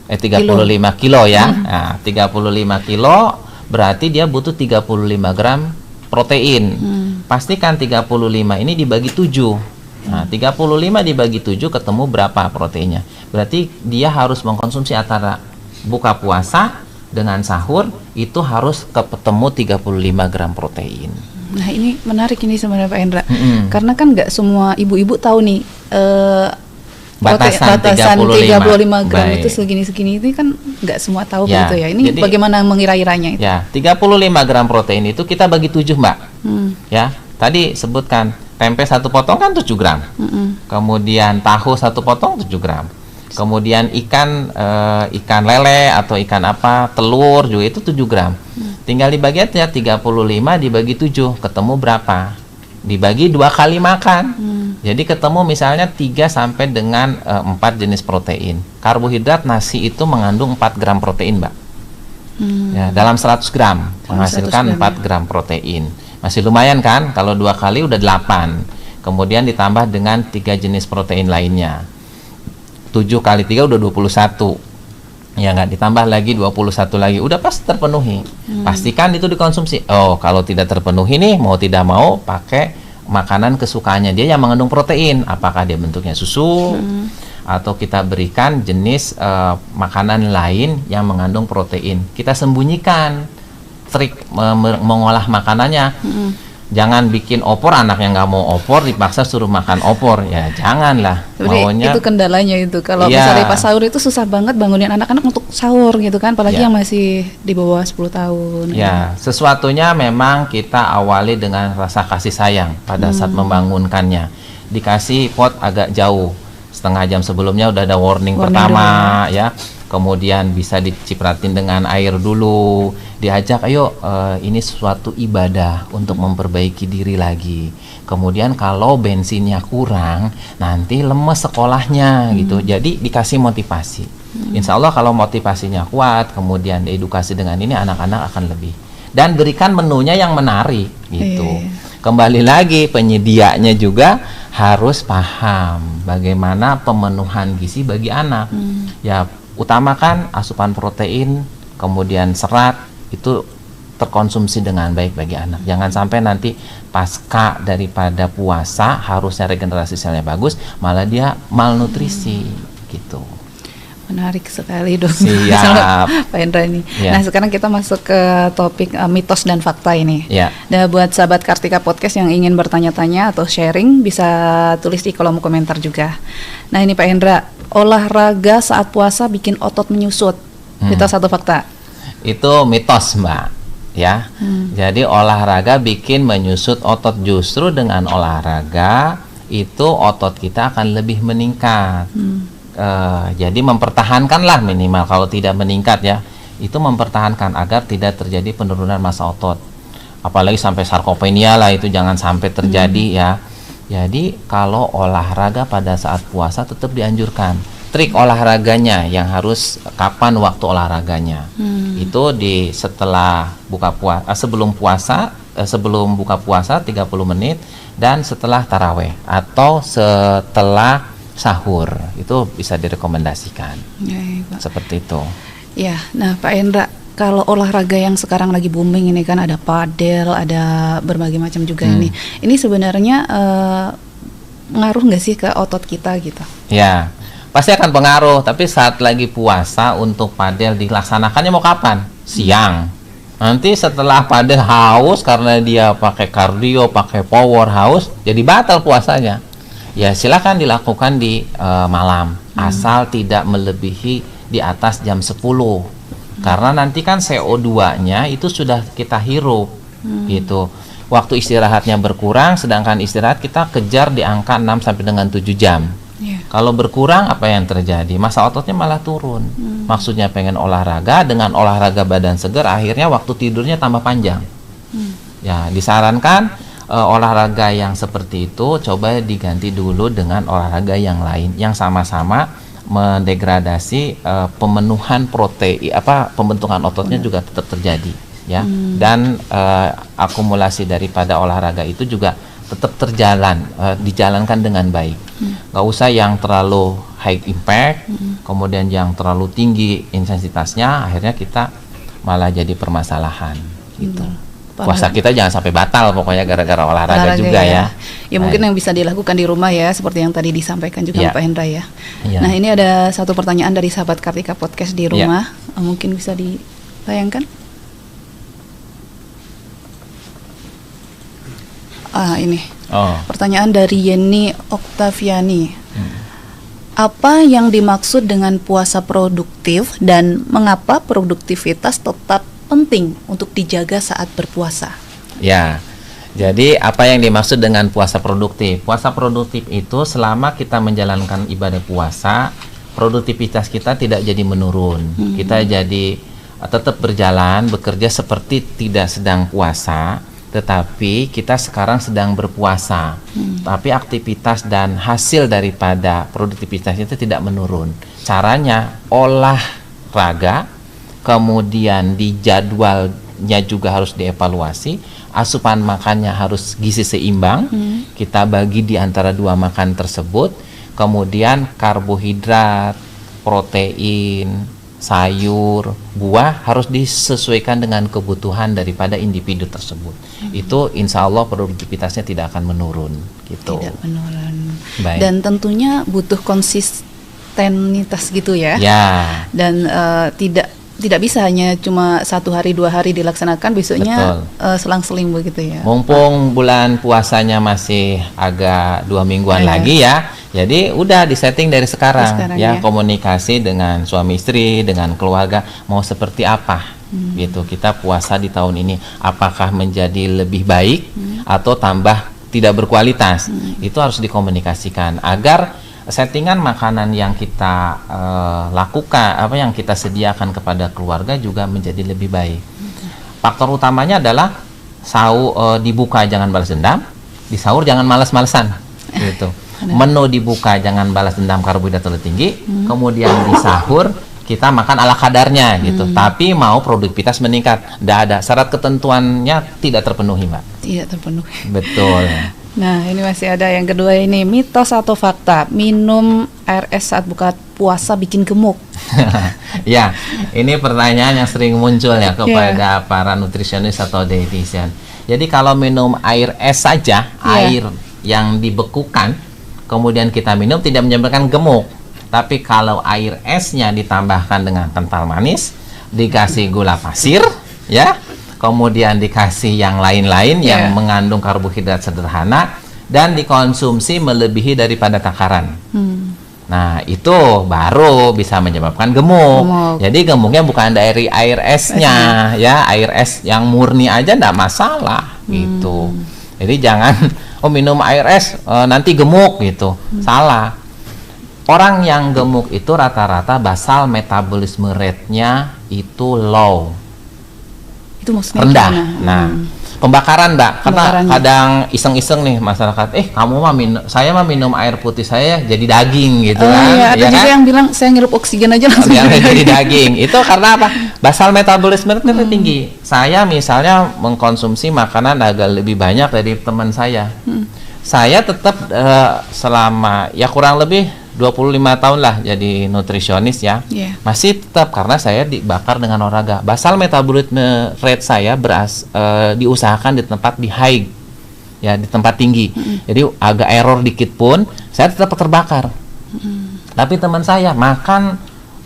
[SPEAKER 2] 35 kilo ya. Nah, 35 kilo berarti dia butuh 35 gram protein. Pastikan 35 ini dibagi 7. Nah, 35 dibagi 7 ketemu berapa proteinnya? Berarti dia harus mengkonsumsi antara buka puasa dengan sahur itu harus ketemu 35 gram protein.
[SPEAKER 1] Nah, ini menarik ini sebenarnya Pak Hendra. Karena kan nggak semua ibu-ibu tahu nih batasan 35 gram itu segini-segini itu kan nggak semua tahu gitu ya. Ini jadi, bagaimana mengira-iranya itu?
[SPEAKER 2] Ya, 35 gram protein itu kita bagi 7, Mbak. Ya, tadi sebutkan tempe 1 potong kan 7 gram. Kemudian tahu 1 potong 7 gram. Kemudian ikan lele atau ikan apa, telur juga itu 7 gram. Tinggal dibagi aja 35 dibagi 7, ketemu berapa? Dibagi 2 kali makan. Jadi ketemu misalnya 3 sampai dengan 4 jenis protein. Karbohidrat nasi itu mengandung 4 gram protein, Mbak. Ya, dalam 100 gram menghasilkan 4 gram protein. Masih lumayan kan? Kalau 2 kali udah 8. Kemudian ditambah dengan 3 jenis protein lainnya. 7 kali 3 udah 21. Ya nggak ditambah lagi 21 lagi, udah pasti terpenuhi. Pastikan itu dikonsumsi. Oh, kalau tidak terpenuhi nih, mau tidak mau pakai makanan kesukaannya dia yang mengandung protein. Apakah dia bentuknya susu atau kita berikan jenis makanan lain yang mengandung protein. Kita sembunyikan trik mengolah makanannya. Jangan bikin opor, anak yang nggak mau opor dipaksa suruh makan opor, ya janganlah. Maunya
[SPEAKER 1] itu kendalanya itu kalau
[SPEAKER 2] Iya.
[SPEAKER 1] misalnya pas sahur itu susah banget bangunin anak-anak untuk sahur gitu kan, apalagi yang masih di bawah 10 tahun.
[SPEAKER 2] Ya, sesuatunya memang kita awali dengan rasa kasih sayang pada saat membangunkannya. Dikasih pot agak jauh, setengah jam sebelumnya udah ada warning pertama ya. Kemudian bisa dicipratin dengan air dulu, diajak ayo ini suatu ibadah untuk memperbaiki diri lagi. Kemudian kalau bensinnya kurang, nanti lemes sekolahnya gitu. Jadi dikasih motivasi. Insya Allah kalau motivasinya kuat, kemudian edukasi dengan ini, anak-anak akan lebih. Dan berikan menunya yang menarik gitu. Kembali lagi penyedianya juga harus paham bagaimana pemenuhan gizi bagi anak. Ya, utamakan asupan protein, kemudian serat itu terkonsumsi dengan baik bagi anak. Jangan sampai nanti pasca daripada puasa harusnya regenerasi selnya bagus, malah dia malnutrisi gitu.
[SPEAKER 1] Menarik sekali dong.
[SPEAKER 2] Siap.
[SPEAKER 1] Pak Hendra ini.
[SPEAKER 2] Ya.
[SPEAKER 1] Nah sekarang kita masuk ke topik mitos dan fakta ini.
[SPEAKER 2] Ya.
[SPEAKER 1] Nah buat sahabat Kartika Podcast yang ingin bertanya-tanya atau sharing bisa tulis di kolom komentar juga. Nah ini Pak Hendra, olahraga saat puasa bikin otot menyusut. Mitos atau fakta?
[SPEAKER 2] Itu mitos Mbak. Ya. Jadi olahraga bikin menyusut otot, justru dengan olahraga itu otot kita akan lebih meningkat. Jadi mempertahankanlah minimal, kalau tidak meningkat ya, itu mempertahankan agar tidak terjadi penurunan massa otot, apalagi sampai sarkopenia lah, itu jangan sampai terjadi ya. Jadi kalau olahraga pada saat puasa tetap dianjurkan. Trik olahraganya yang harus kapan waktu olahraganya itu di setelah buka puasa, sebelum buka puasa 30 menit, dan setelah taraweh atau setelah sahur, itu bisa direkomendasikan. Seperti itu.
[SPEAKER 1] Ya, nah Pak Hendra, kalau olahraga yang sekarang lagi booming ini kan ada padel, ada berbagai macam juga ini sebenarnya ngaruh nggak sih ke otot kita gitu?
[SPEAKER 2] Ya, pasti akan pengaruh. Tapi saat lagi puasa untuk padel dilaksanakannya mau kapan? Siang. Nanti setelah padel haus karena dia pakai kardio, pakai power, haus, jadi batal puasanya. Ya silakan dilakukan di malam, asal tidak melebihi di atas jam 10. Karena nanti kan CO2-nya itu sudah kita hirup gitu. Waktu istirahatnya berkurang, sedangkan istirahat kita kejar di angka 6 sampai dengan 7 jam. Kalau berkurang apa yang terjadi? Massa ototnya malah turun. Maksudnya pengen olahraga, dengan olahraga badan segar, akhirnya waktu tidurnya tambah panjang. Ya, disarankan olahraga yang seperti itu coba diganti dulu dengan olahraga yang lain yang sama-sama mendegradasi pemenuhan protein, pembentukan ototnya juga tetap terjadi ya. Dan akumulasi daripada olahraga itu juga tetap dijalankan dengan baik. Nggak usah yang terlalu high impact, kemudian yang terlalu tinggi intensitasnya, akhirnya kita malah jadi permasalahan gitu. Puasa kita jangan sampai batal pokoknya gara-gara olahraga juga ya.
[SPEAKER 1] Ya mungkin yang bisa dilakukan di rumah ya, seperti yang tadi disampaikan juga Pak Hendra ya. Nah ini ada satu pertanyaan dari sahabat Kartika Podcast di rumah, mungkin bisa ditayangkan. Ini pertanyaan dari Yeni Oktaviani. Apa yang dimaksud dengan puasa produktif dan mengapa produktivitas tetap penting untuk dijaga saat berpuasa?
[SPEAKER 2] Ya, jadi apa yang dimaksud dengan puasa produktif? Puasa produktif itu selama kita menjalankan ibadah puasa, produktivitas kita tidak jadi menurun. Kita jadi tetap berjalan, bekerja seperti tidak sedang puasa, tetapi kita sekarang sedang berpuasa. Tapi aktivitas dan hasil daripada produktivitas itu tidak menurun. Caranya olahraga, kemudian di jadwalnya juga harus dievaluasi, asupan makannya harus gizi seimbang, kita bagi di antara dua makan tersebut, kemudian karbohidrat, protein, sayur, buah harus disesuaikan dengan kebutuhan daripada individu tersebut. Itu insya Allah produktivitasnya tidak akan menurun gitu.
[SPEAKER 1] Tidak menurun.
[SPEAKER 2] Baik.
[SPEAKER 1] Dan tentunya butuh konsistenitas gitu ya.
[SPEAKER 2] Ya.
[SPEAKER 1] Dan tidak bisa hanya cuma 1 hari 2 hari dilaksanakan, besoknya selang-seling begitu ya.
[SPEAKER 2] Mumpung bulan puasanya masih agak 2 mingguan lagi ya, jadi udah disetting dari sekarang ya, komunikasi dengan suami istri, dengan keluarga mau seperti apa gitu. Kita puasa di tahun ini apakah menjadi lebih baik atau tambah tidak berkualitas, itu harus dikomunikasikan agar settingan makanan yang kita lakukan, yang kita sediakan kepada keluarga juga menjadi lebih baik. Faktor utamanya adalah dibuka jangan balas dendam, di sahur jangan malas-malesan, gitu. Menu dibuka jangan balas dendam, karbohidrat terlalu tinggi, kemudian di sahur kita makan ala kadarnya, gitu. Tapi mau produktivitas meningkat, tidak ada syarat ketentuannya tidak terpenuhi, Mbak. Tidak terpenuhi. Betul.
[SPEAKER 1] Nah, ini masih ada yang kedua ini, mitos atau fakta, minum air es saat buka puasa bikin gemuk.
[SPEAKER 2] Ya, ini pertanyaan yang sering muncul ya kepada para nutrisionis atau dietitian. Jadi kalau minum air es saja, air yang dibekukan, kemudian kita minum tidak menyebabkan gemuk. Tapi kalau air esnya ditambahkan dengan kental manis, dikasih gula pasir, ya, kemudian dikasih yang lain-lain yang mengandung karbohidrat sederhana dan dikonsumsi melebihi daripada takaran. Nah, itu baru bisa menyebabkan gemuk. Jadi gemuknya bukan dari air esnya, ya, air es yang murni aja enggak masalah gitu. Jadi jangan minum air es nanti gemuk gitu. Salah. Orang yang gemuk itu rata-rata basal metabolisme rate-nya itu low. Itu maksudnya rendah. Nah, pembakaran, Mbak, karena kadang iseng-iseng nih masyarakat, saya minum air putih saya jadi daging gitu kan.
[SPEAKER 1] Iya, ada juga yang bilang saya ngirup oksigen aja langsung
[SPEAKER 2] jadi daging. Itu karena apa? Basal metabolisme rate tinggi. Saya misalnya mengkonsumsi makanan agak lebih banyak dari teman saya. Saya tetap selama ya kurang lebih 25 tahun lah jadi nutrisionis ya, masih tetap karena saya dibakar dengan olahraga. Basal metabolisme rate saya diusahakan di tempat di high, ya, di tempat tinggi. Jadi agak error dikit pun saya tetap terbakar. Tapi teman saya makan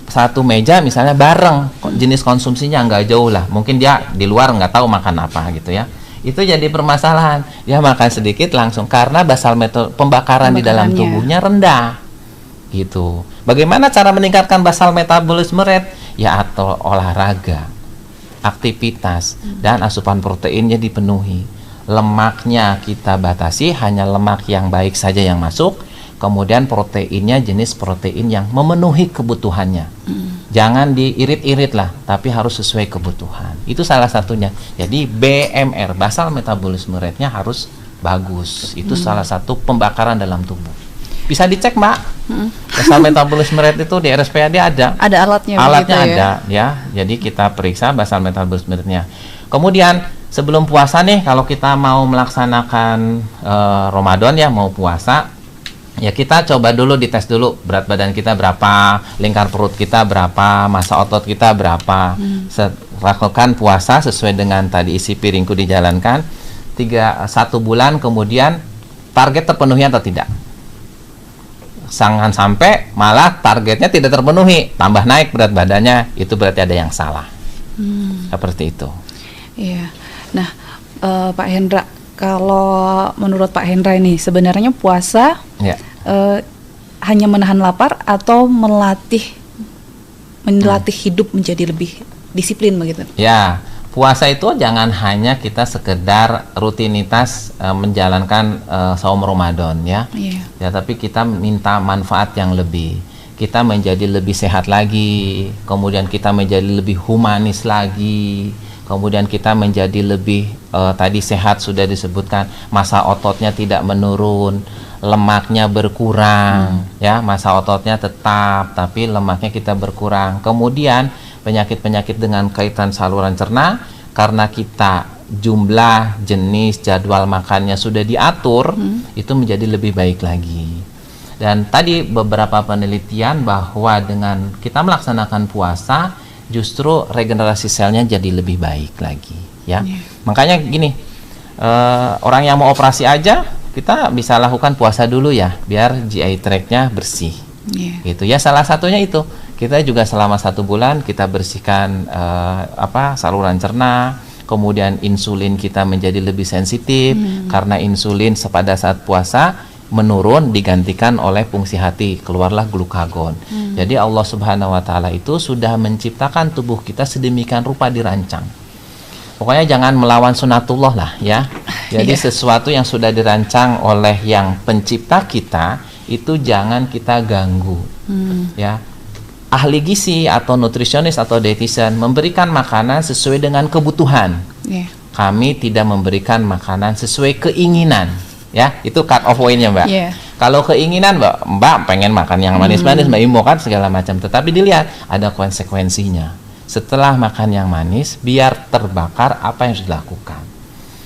[SPEAKER 2] satu meja misalnya bareng, jenis konsumsinya nggak jauh lah. Mungkin dia di luar nggak tahu makan apa gitu ya. Itu jadi permasalahan. Dia makan sedikit langsung karena basal pembakaran di dalam tubuhnya rendah. Gitu. Bagaimana cara meningkatkan basal metabolisme rate? Ya atau olahraga, aktivitas, dan asupan proteinnya dipenuhi. Lemaknya kita batasi, hanya lemak yang baik saja yang masuk. Kemudian proteinnya jenis protein yang memenuhi kebutuhannya. Jangan diirit-irit lah, tapi harus sesuai kebutuhan. Itu salah satunya. Jadi BMR, basal metabolisme rate-nya harus bagus. Itu salah satu pembakaran dalam tubuh. Bisa dicek, Mbak. Basal metabolisme rate itu di RSPAD ada.
[SPEAKER 1] Ada alatnya.
[SPEAKER 2] Alatnya ada ya. Jadi kita periksa basal metabolisme rate-nya. Kemudian sebelum puasa nih, kalau kita mau melaksanakan Ramadan ya, mau puasa, ya kita coba dulu dites dulu berat badan kita berapa, lingkar perut kita berapa, massa otot kita berapa. Lakukan puasa sesuai dengan tadi isi piringku dijalankan 1 bulan, kemudian target terpenuhi atau tidak. Jangan sampai malah targetnya tidak terpenuhi, tambah naik berat badannya, itu berarti ada yang salah. Seperti itu. Iya.
[SPEAKER 1] Nah, Pak Hendra, kalau menurut Pak Hendra ini sebenarnya puasa hanya menahan lapar atau melatih hidup menjadi lebih disiplin begitu?
[SPEAKER 2] Ya. Puasa itu jangan hanya kita sekedar rutinitas menjalankan saum Ramadan ya. Ya, tapi kita minta manfaat yang lebih. Kita menjadi lebih sehat lagi, kemudian kita menjadi lebih humanis lagi, kemudian kita menjadi lebih tadi sehat sudah disebutkan, massa ototnya tidak menurun, lemaknya berkurang, ya, massa ototnya tetap tapi lemaknya kita berkurang. Kemudian penyakit-penyakit dengan kaitan saluran cerna, karena kita jumlah, jenis, jadwal makannya sudah diatur, itu menjadi lebih baik lagi. Dan tadi beberapa penelitian bahwa dengan kita melaksanakan puasa justru regenerasi selnya jadi lebih baik lagi ya. Makanya gini, orang yang mau operasi aja kita bisa lakukan puasa dulu ya, biar GI tract-nya bersih. Gitu ya, salah satunya itu. Kita juga selama 1 bulan kita bersihkan saluran cerna, kemudian insulin kita menjadi lebih sensitif karena insulin pada saat puasa menurun digantikan oleh fungsi hati, keluarlah glukagon. Jadi Allah Subhanahu wa taala itu sudah menciptakan tubuh kita sedemikian rupa dirancang. Pokoknya jangan melawan sunatullah lah ya. Jadi sesuatu yang sudah dirancang oleh yang pencipta kita itu jangan kita ganggu. Ya. Ahli gizi atau nutrisionis atau dietitian memberikan makanan sesuai dengan kebutuhan. Kami tidak memberikan makanan sesuai keinginan. Ya, itu cut off point-nya, Mbak. Kalau keinginan Mbak pengen makan yang manis-manis, Mbak Imo kan segala macam. Tetapi dilihat ada konsekuensinya. Setelah makan yang manis, biar terbakar apa yang harus dilakukan.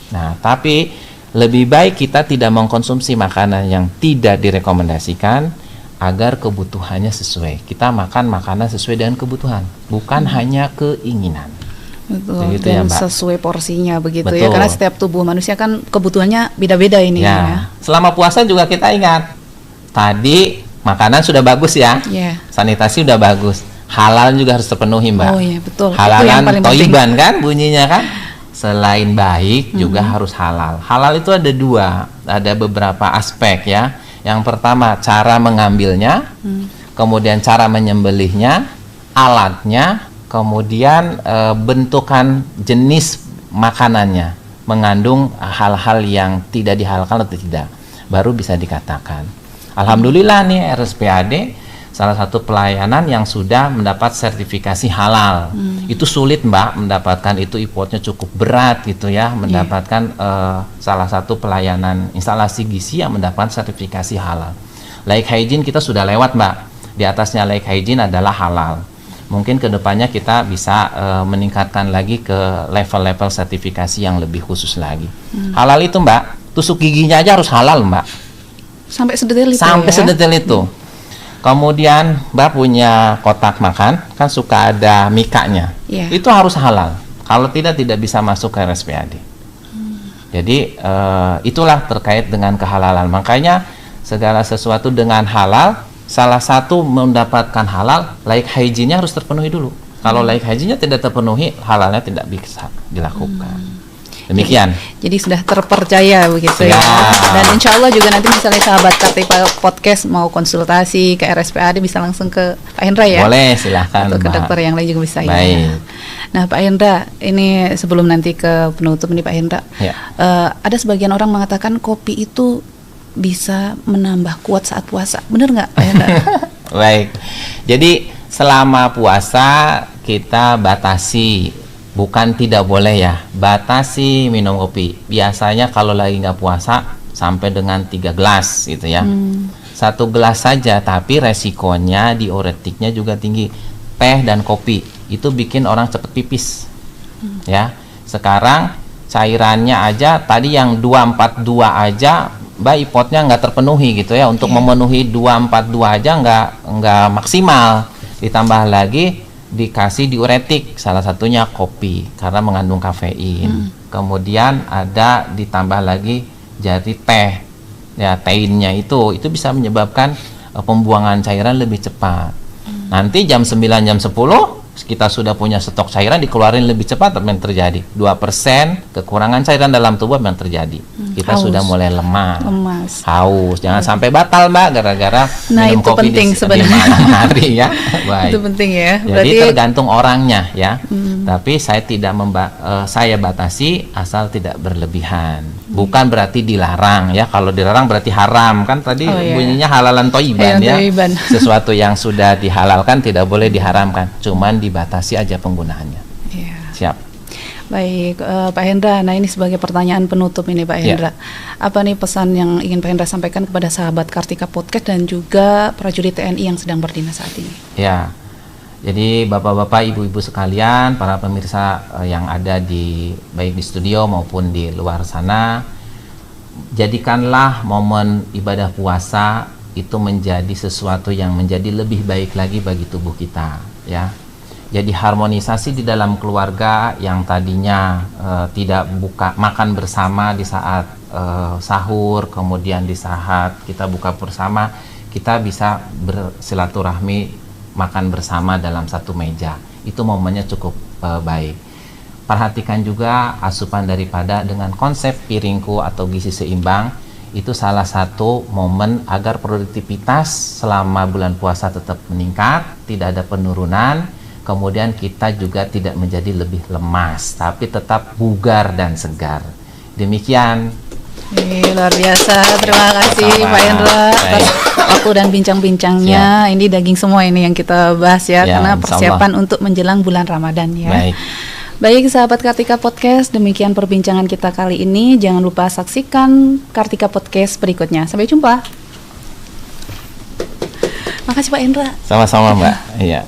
[SPEAKER 2] Nah, tapi lebih baik kita tidak mengkonsumsi makanan yang tidak direkomendasikan agar kebutuhannya sesuai. Kita makan makanan sesuai dengan kebutuhan, bukan hanya keinginan.
[SPEAKER 1] Betul, gitu dan ya, sesuai porsinya begitu. Betul. Ya, karena setiap tubuh manusia kan kebutuhannya beda-beda ini ya.
[SPEAKER 2] Selama puasa juga kita ingat, tadi makanan sudah bagus ya, sanitasi sudah bagus, halal juga harus terpenuhi, Mbak.
[SPEAKER 1] Oh iya, betul.
[SPEAKER 2] Halalan toiban kan bunyinya kan. Selain baik juga harus halal. Halal itu ada ada beberapa aspek ya. Yang pertama cara mengambilnya, kemudian cara menyembelihnya, alatnya, kemudian bentukan jenis makanannya mengandung hal-hal yang tidak dihalalkan atau tidak, baru bisa dikatakan. Alhamdulillah nih RSPAD salah satu pelayanan yang sudah mendapat sertifikasi halal. Itu sulit, Mbak, mendapatkan itu, effortnya cukup berat gitu ya, mendapatkan salah satu pelayanan instalasi gizi yang mendapat sertifikasi halal. Like hygiene kita sudah lewat, Mbak. Di atasnya like hygiene adalah halal. Mungkin kedepannya kita bisa meningkatkan lagi ke level-level sertifikasi yang lebih khusus lagi. Halal itu, Mbak, tusuk giginya aja harus halal, Mbak.
[SPEAKER 1] Sampai sedetail itu.
[SPEAKER 2] Sampai sedetail itu. Kemudian Mbak punya kotak makan, kan suka ada mikanya. Itu harus halal. Kalau tidak bisa masuk ke RSPAD. Jadi itulah terkait dengan kehalalan. Makanya segala sesuatu dengan halal, salah satu mendapatkan halal, like hygiene-nya harus terpenuhi dulu. Kalau like hygiene-nya tidak terpenuhi, halalnya tidak bisa dilakukan. Demikian.
[SPEAKER 1] Jadi sudah terpercaya begitu ya. Dan insya Allah juga nanti misalnya sahabat Kartika Podcast mau konsultasi ke RSPAD bisa langsung ke Pak Hendra ya.
[SPEAKER 2] Boleh, silahkan.
[SPEAKER 1] Atau ke dokter yang lain juga bisa.
[SPEAKER 2] Baik.
[SPEAKER 1] Ya. Nah, Pak Hendra, ini sebelum nanti ke penutup nih Pak Hendra, ada sebagian orang mengatakan kopi itu bisa menambah kuat saat puasa, benar nggak Pak Hendra?
[SPEAKER 2] Baik, jadi selama puasa kita batasi, bukan tidak boleh ya, batasi minum kopi. Biasanya kalau lagi nggak puasa sampai dengan 3 gelas gitu ya. 1 gelas saja, tapi resikonya diuretiknya juga tinggi. Teh dan kopi itu bikin orang cepet pipis. Ya, sekarang cairannya aja tadi yang 242 aja, Mbak, ipotnya nggak terpenuhi gitu ya. Untuk memenuhi 242 aja nggak maksimal. Ditambah lagi dikasih diuretik, salah satunya kopi karena mengandung kafein. Kemudian ada ditambah lagi jadi teh, ya teinnya itu bisa menyebabkan pembuangan cairan lebih cepat. Nanti jam 9 jam 10 kita sudah punya stok cairan, dikeluarin lebih cepat, apa yang terjadi? 2% kekurangan cairan dalam tubuh yang terjadi. Kita sudah mulai lemas, haus. Jangan sampai batal, Mbak, gara-gara minum kopi di malam hari ya. Baik.
[SPEAKER 1] Itu penting ya.
[SPEAKER 2] Jadi tergantung orangnya ya. Tapi saya tidak saya batasi asal tidak berlebihan. Bukan berarti dilarang ya. Kalau dilarang berarti haram kan, tadi bunyinya halalan toiban ya. Sesuatu yang sudah dihalalkan tidak boleh diharamkan. Cuman dibatasi aja penggunaannya. Siap.
[SPEAKER 1] Baik, Pak Hendra. Nah, ini sebagai pertanyaan penutup ini, Pak Hendra. Apa nih pesan yang ingin Pak Hendra sampaikan kepada sahabat Kartika Podcast dan juga prajurit TNI yang sedang berdinas saat ini?
[SPEAKER 2] Ya. Jadi bapak-bapak, ibu-ibu sekalian, para pemirsa yang ada baik di studio maupun di luar sana, jadikanlah momen ibadah puasa itu menjadi sesuatu yang menjadi lebih baik lagi bagi tubuh kita, ya. Jadi harmonisasi di dalam keluarga yang tadinya tidak makan bersama di saat sahur, kemudian di saat kita buka bersama, kita bisa bersilaturahmi makan bersama dalam satu meja. Itu momennya cukup baik. Perhatikan juga asupan daripada dengan konsep piringku atau gizi seimbang, itu salah satu momen agar produktivitas selama bulan puasa tetap meningkat, tidak ada penurunan, kemudian kita juga tidak menjadi lebih lemas, tapi tetap bugar dan segar. Demikian.
[SPEAKER 1] Luar biasa, terima kasih Pak Hendra atas waktu dan bincang-bincangnya. Ini daging semua ini yang kita bahas ya karena persiapan untuk menjelang bulan Ramadan ya. Baik sahabat Kartika Podcast, demikian perbincangan kita kali ini. Jangan lupa saksikan Kartika Podcast berikutnya. Sampai jumpa. Makasih Pak Hendra.
[SPEAKER 2] Sama-sama Mbak. Iya.